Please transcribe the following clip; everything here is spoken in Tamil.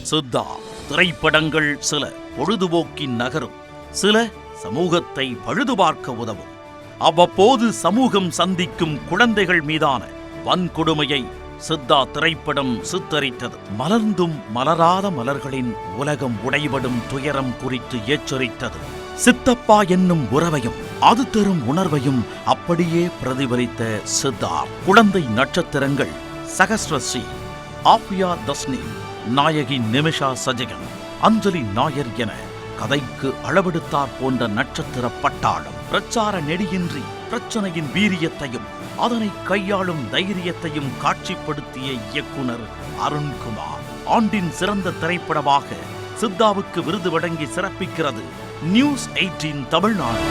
சித்தா திரைப்படங்கள் சில பொழுதுபோக்கின் நகரும், சில சமூகத்தை பழுதுபார்க்க உதவும். அவ்வப்போது சமூகம் சந்திக்கும் குழந்தைகள் மீதான வன்கொடுமையை சித்தா திரைப்படம் சித்தரித்தது. மலர்ந்தும் மலராத மலர்களின் உலகம் உடைபடும் துயரம் குறித்து எச்சரித்தது. சித்தப்பா என்னும் உறவையும் அது தரும் உணர்வையும் அப்படியே பிரதிபலித்த சித்தா. குழந்தை நட்சத்திரங்கள் சகஸ்ரஸ்ரீ, ஆஃபியா தஸ்னி, நாயகி நிமிஷா சஜகன், அஞ்சலி நாயர் என கதைக்கு அளவெடுத்தார் போன்ற நட்சத்திர பட்டாளம். பிரச்சார நெடியின்றி பிரச்சனையின் வீரியத்தையும் அதனை கையாளும் தைரியத்தையும் காட்சிப்படுத்திய இயக்குனர் அருண்குமார். ஆண்டின் சிறந்த திரைப்படமாக சித்தாவுக்கு விருது வழங்கி சிறப்பிக்கிறது நியூஸ் 18 தமிழ்நாடு.